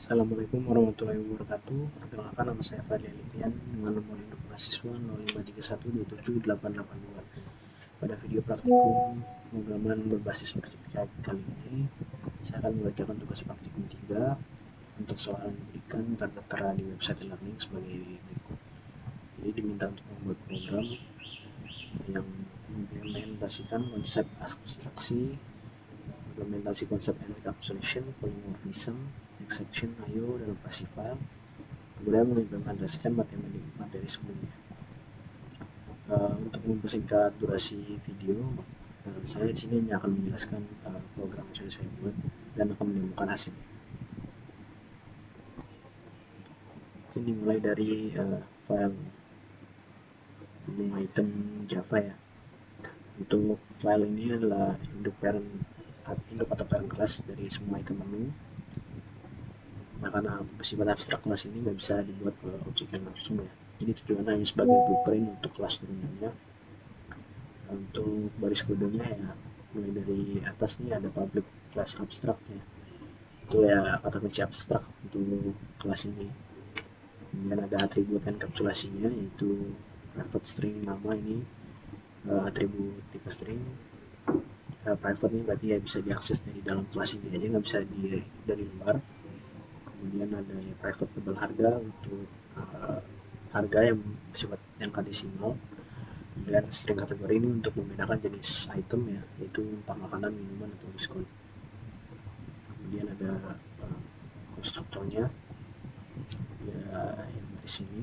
Assalamualaikum warahmatullahi wabarakatuh. Perkenalkan, nama saya Fadli Alfian dengan nomor induk mahasiswa 0531278882. Pada video praktikum pemrograman berbasis sertifikat kali ini, saya akan mengerjakan tugas praktikum 3 untuk soal yang diberikan terdaftar di website e-learning sebagai berikut. Jadi diminta untuk membuat program yang mengimplementasikan konsep abstraksi, implementasi konsep encapsulation, polymorphism, exception, I/O, dan operasi file, kemudian mengimplementasikan materi sebelumnya. Untuk mempersingkat durasi video, saya di sini hanya akan menjelaskan program yang sudah saya buat dan akan menemukan hasilnya. Ini mulai dari file item Java ya. Untuk file ini adalah induk atau parent class dari semua item menu. Nah, karena bersifat abstrak, kelas ini nggak bisa dibuat ke objek yang langsung ya. Jadi tujuannya hanya sebagai blueprint untuk kelas turunannya. Untuk baris kodenya ya, mulai dari atas nih ada public class abstract ya. Itu ya kata kunci abstrak untuk kelas ini. Kemudian ada atribut enkapsulasinya, yaitu private string nama ini atribut tipe string. Private ini berarti ya bisa diakses dari dalam kelas ini aja, nggak bisa dari luar. Kemudian ada ya private tebal harga untuk harga yang bersifat angka desimal. Kemudian string kategori ini untuk membedakan jenis item ya, yaitu entah makanan, minuman, atau diskon. Kemudian ada konstruktornya ya, yang di sini.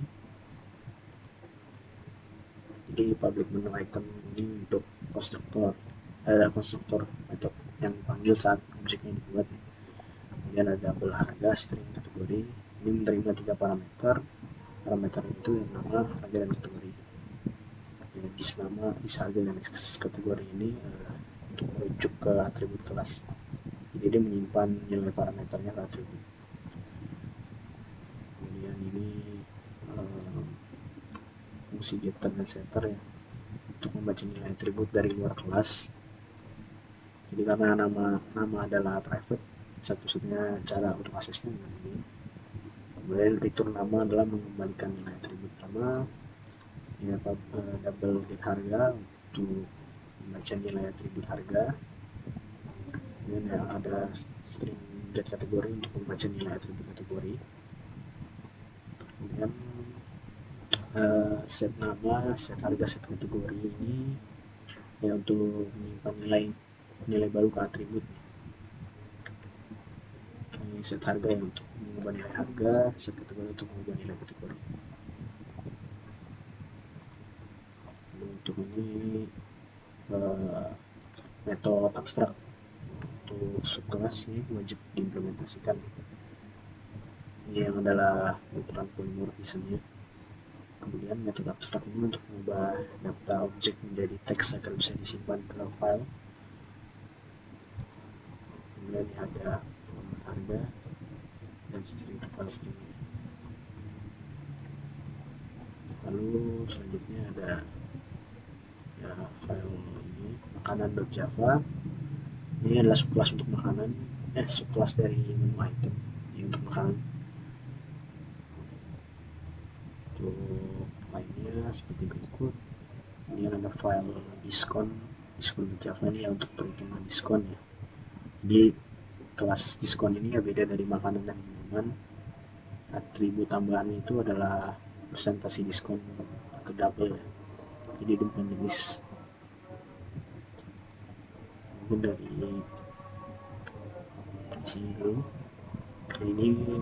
Jadi public menu item ini untuk konstruktor, ada konstruktor metode yang dipanggil saat objeknya dibuat ya. Kemudian ada label harga, string kategori, ini menerima 3 parameter. Parameternya itu yang nama, harga, dan kategori. Ya, dis nama, dis harga, dan kategori ini untuk merujuk ke atribut kelas. Jadi dia menyimpan nilai parameternya ke atribut. Kemudian ini fungsi getter dan setter ya, untuk membaca nilai atribut dari luar kelas. Jadi karena nama adalah private, satu-satunya cara untuk aksesnya dengan ini. Kemudian return nama adalah mengembalikan nilai atribut nama ya, double get harga untuk membaca nilai atribut harga. Kemudian ya, ada string get kategori untuk membaca nilai atribut kategori. Kemudian set nama, set harga, set kategori ini ya untuk menyimpan nilai baru ke atribut. Ini set harga ya untuk mengubah nilai harga, set kategori untuk mengubah nilai kategori. Untuk ini metode abstrak untuk subkelas ini wajib diimplementasikan. Ini yang adalah merupakan polymorphismnya. Kemudian metode abstrak ini untuk mengubah data objek menjadi teks agar bisa disimpan ke file. Kemudian ini ada format harga dan string file stringnya. Lalu selanjutnya ada ya, file ini makanan.java. Ini adalah subkelas untuk makanan, subkelas dari menu item ini untuk makanan. Untuk lainnya seperti berikut. Ini ada file diskon.java ini ya, untuk perhitungan diskon ya. Jadi kelas diskon ini ya beda dari makanan dan minuman. Atribut tambahannya itu adalah presentasi diskon atau double ya. Jadi dependent list. Mungkin dari sini dulu. Ini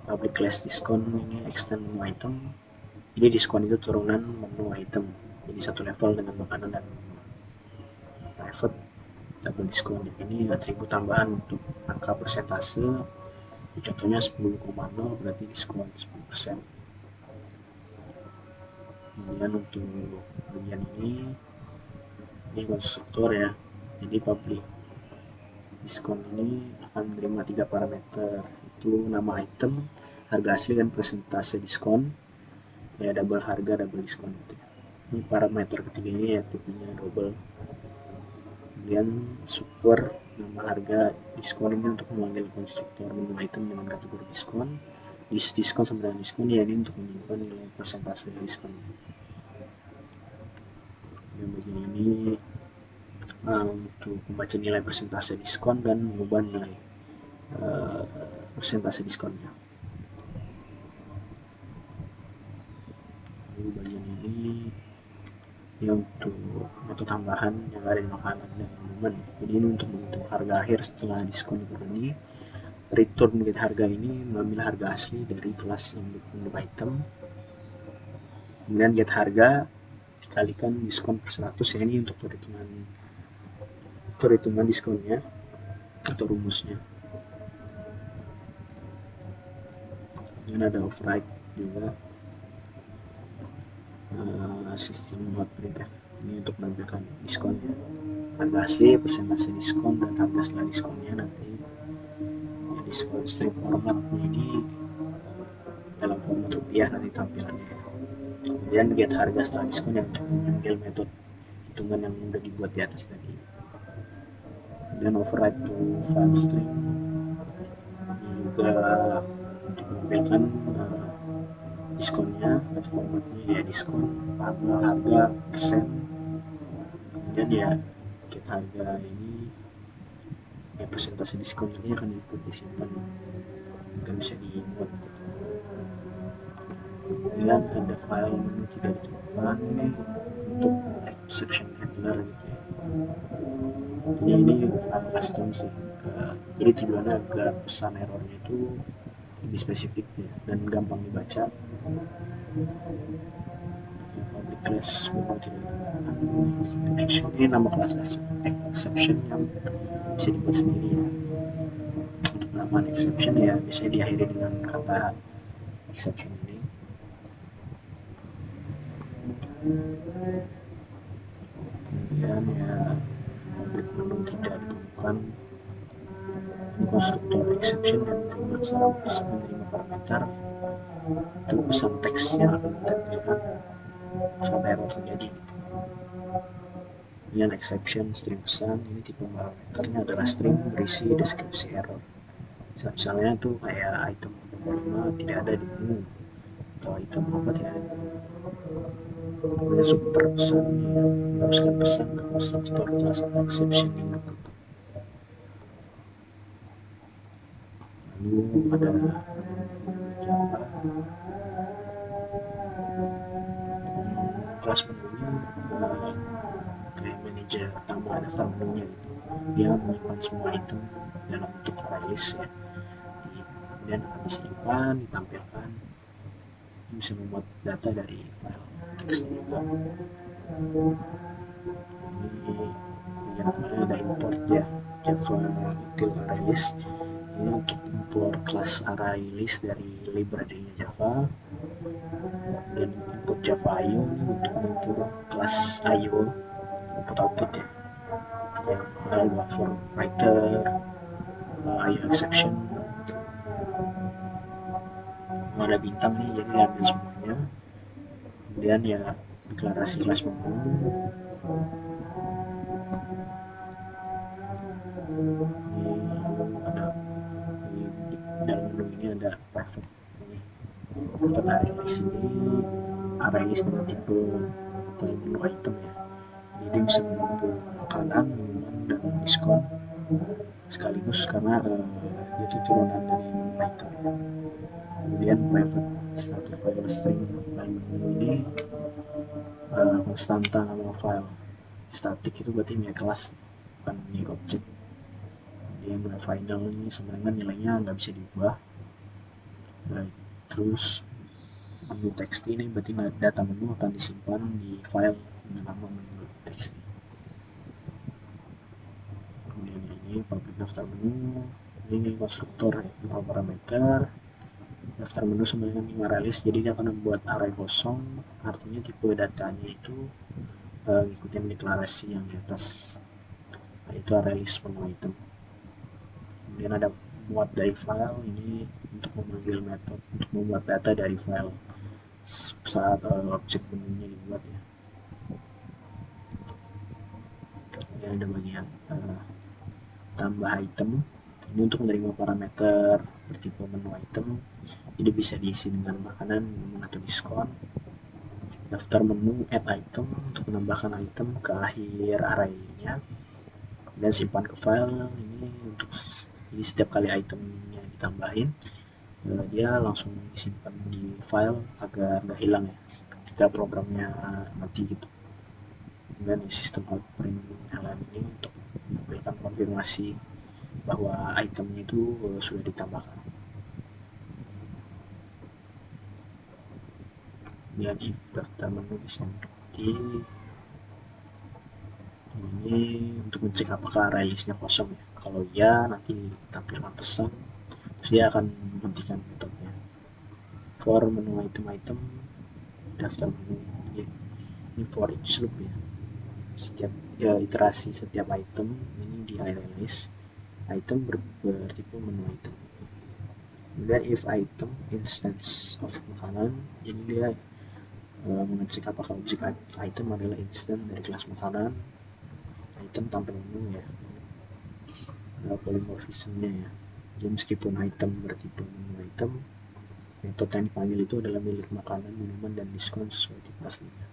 public class diskon, ini extend menu item. Jadi diskon itu turunan menu item, jadi satu level dengan makanan dan minuman. Private double diskon ini atribut tambahan untuk angka persentase. Contohnya 10,0 berarti diskon 10%. Kemudian untuk bagian ini konstruktor ya. Jadi public diskon ini akan menerima 3 parameter, itu nama item, harga asli, dan persentase diskon ya, double harga, double diskon gitu ya. Ini parameter ketiga ini ya tipenya double. Kemudian keyword nama harga diskon ini untuk memanggil konstruktor menu item dengan kategori diskon. Diskon sama dengan diskon ya, ini untuk menyimpan nilai persentase diskon. Yang bagian ini untuk membaca nilai persentase diskon dan mengubah nilai persentase diskonnya. Lalu bagian ini untuk metode tambahan yang ada di makanan dan minuman. Jadi ini untuk menghitung harga akhir setelah diskon dikurangi. Return get harga ini mengambil harga asli dari kelas induk item. Kemudian get harga dikalikan diskon per 100, ya ini untuk perhitungan diskonnya atau rumusnya. Kemudian ada override juga, sistem mode printf ini untuk menampilkan diskonnya, harga asli, persentase diskon, dan harga setelah diskonnya. Nanti ya, diskon string formatnya ini dalam format rupiah nanti tampilannya. Kemudian get harga setelah diskon yang untuk memanggil metode hitungan yang sudah dibuat di atas tadi. Kemudian override to file string ini juga untuk menampilkan diskonnya, dan formatnya ya diskon, tanggal, harga, persen. Kemudian ya get harga ini ya persentase diskon ini akan ikut disimpan, akan bisa dimuat gitu. Kemudian ada file menu tidak ditemukan, ini untuk exception handler gitu ya. Jadi ini file custom sih, jadi tujuannya agar pesan errornya itu lebih spesifik ya, dan gampang dibaca. Public class menu tidak ditemukan. Exception ini nama kelas exception yang bisa dibuat sendiri ya. Untuk nama exception ya biasanya diakhiri dengan kata exception ini. Kemudian ya public menu tidak ditemukan, ini konstruktor exception yang menerima parameter itu pesan teks yang akan ditampilkan saat error terjadi gitu. Kemudian exception string pesan, ini tipe parameternya adalah string berisi deskripsi error. Misalnya itu kayak item nomor 5 tidak ada di menu, atau item apa tidak ada di menu. Kemudian super pesan ini meneruskan pesan ke konstruktor kelas exception induk. Lalu ada Java, kelas menunya kayak manajer utama daftar menunya gitu, dia menyimpan semua item dalam bentuk array list ya. Kemudian akan disimpan, ditampilkan, bisa membuat data dari file teksnya juga. Ini bagian ada import ya, Java util array list, ini untuk import kelas array list dari library Java. Dan input Java IO ini untuk mengimport kelas IO input output ya, kayak file buffer writer, IO exception. Ada bintang nih, jadi diambil semuanya. Kemudian ya deklarasi kelas menu. Ini ada di dalam menu ini ada private array list, ini array list dengan tipe menu item ya. Jadi dia bisa mengumpul makanan, minuman, dan diskon sekaligus karena dia itu turunan dari menu item. Kemudian private static file string file menu ini konstanta nama file. Static itu berarti milik kelas, bukan milik objek. Kemudian final ini sama dengan nilainya nggak bisa diubah. Terus menu text ini berarti data menu akan disimpan di file dengan nama menu text. Kemudian ini public daftar menu, ini konstruktor info parameter. Daftar menu sama dengan array list, jadi dia akan membuat array kosong, artinya tipe datanya itu ngikutin deklarasi yang di atas, nah, itu array list menu item. Kemudian ada muat dari file, ini untuk memanggil metode untuk membuat data dari file saat objek menunya dibuat ya. Kemudian ada bagian tambah item. Ini untuk menerima parameter bertipe menu item, jadi bisa diisi dengan makanan, minuman, atau diskon. Daftar menu add item untuk menambahkan item ke akhir array-nya. Kemudian simpan ke file ini untuk jadi setiap kali itemnya ditambahin, dia langsung disimpan di file agar nggak hilang ya ketika programnya mati gitu. Kemudian sistem outprint ln ini untuk menampilkan konfirmasi bahwa itemnya itu sudah ditambahkan. Kemudian if daftar menu is empty, ini untuk ngecek apakah array listnya kosong ya. Kalau iya, nanti tampilkan pesan, terus dia akan menghentikan metodenya. For menu item-item, daftar menu ini for each loop ya. Setiap iterasi setiap item ini di array list, item bertipe menu item. Kemudian if item instance of makanan, jadi dia mengecek apakah objek item adalah instan dari kelas makanan. Item tampil menu ya, polymorphismnya ya. Jadi meskipun item bertipe menu item, metode yang dipanggil itu adalah milik makanan, minuman, dan diskon sesuai tipe aslinya.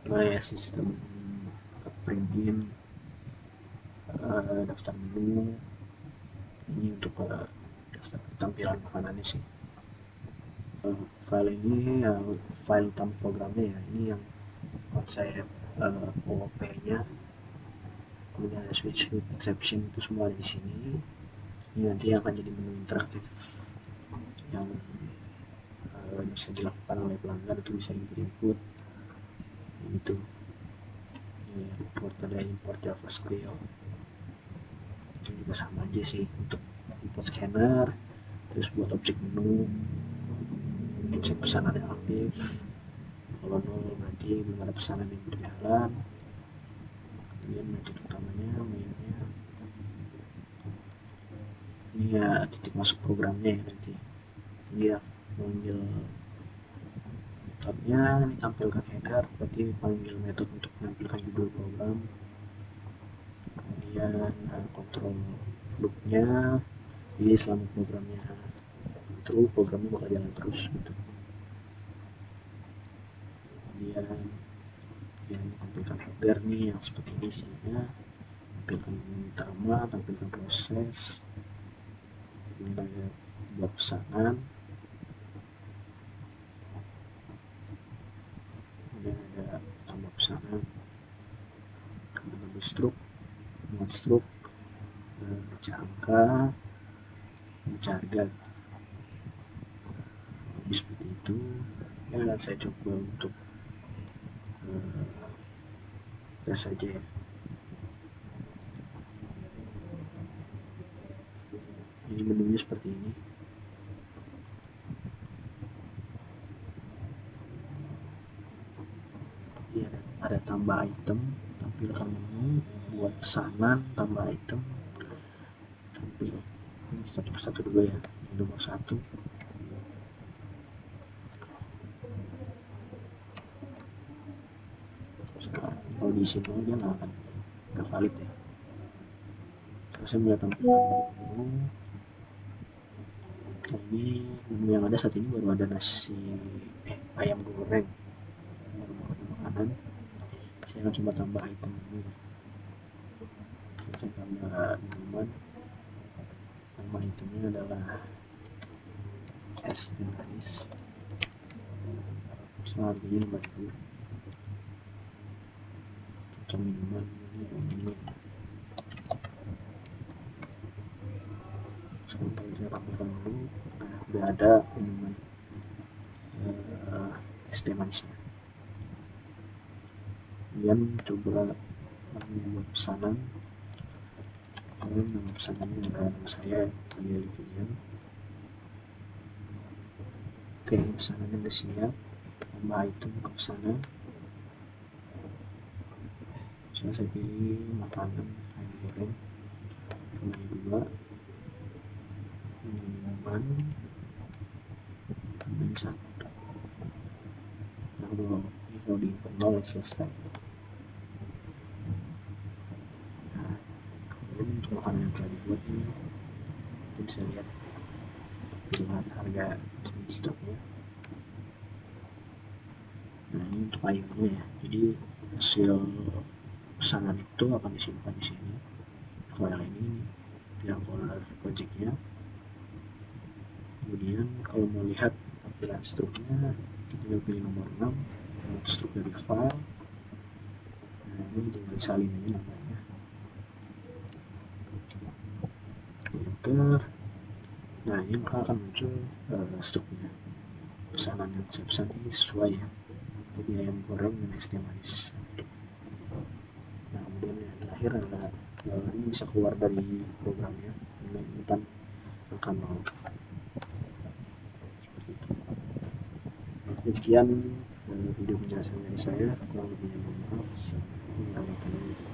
Nah ya, sistem print in daftar menu ini untuk daftar tampilan makanannya sih. File ini file utama programnya ya, ini yang konsep OOP-nya. Kemudian ada switch with exception, itu semua ada di sini. Ini nanti akan jadi menu interaktif yang bisa dilakukan oleh pelanggan, itu bisa input itu import, ada import JavaScript, itu juga sama aja sih untuk import scanner, terus buat objek menu, cek pesanan yang aktif, kalau nol berarti belum ada pesanan yang berjalan. Kemudian metode utamanya mainnya ini ya titik masuk programnya ya, nanti dia panggil metodenya, ini tampilkan header berarti panggil metode untuk menampilkan judul program. Kemudian kontrol loopnya, jadi selama programnya true, programnya bakal jalan terus gitu. Kemudian yang tampilkan header nih yang seperti ini isinya, tampilkan menu utama, tampilkan proses, kemudian ada buat pesanan, kemudian ada tambah pesanan, tambah struk, muat struk, baca angka, baca harga gitu. Jadi seperti itu ya, dan saya coba untuk tes saja ya. Ini menunya seperti ini. Ya, ada tambah item, tampilkan menu, buat pesanan, tambah item, tampil ini satu persatu dulu ya. Ini nomor 1. Kalau diisi nol dia nggak valid ya. Saya mulai tampilan menu. Nah, ini menu yang ada saat ini baru ada nasi ayam goreng, baru makanan. Saya akan coba tambah item menu. Saya tambah minuman, nama itemnya adalah es teh manis, harganya 5.000. Untuk minuman ini sekarang kalau saya tampilkan dulu, nah udah ada minuman es teh manisnya. Kemudian coba membuat pesanan, nama pesanannya adalah nama saya Olivian. Oke, pesanannya udah siap, tambah item ke pesanan. Saya pilih makanan ayam goreng, jumlahnya 2, minuman tambahin 1. Nah, kalau di input 0 selesai. makanan yang telah dibuat ini, kita bisa lihat pilihan harga dan stoknya. Nah, ini untuk IO-nya ya. Jadi hasil pesanan itu akan disimpan di sini. File ini yang folder projectnya. Kemudian kalau mau lihat tampilan struknya, kita tinggal pilih nomor 6, struk dari file. Nah, ini tinggal salin aja namanya. Enter. Nah, ini maka akan muncul struknya. Pesanan yang saya pesan ini sesuai ya. Jadi ayam goreng dan es teh manis. Nah, kemudian yang terakhir adalah ini bisa keluar dari programnya dengan depan angka 0. Seperti itu. Oke, sekian video penjelasan dari saya. Kurang lebihnya mohon maaf. Assalamualaikum warahmatullahi wabarakatuh.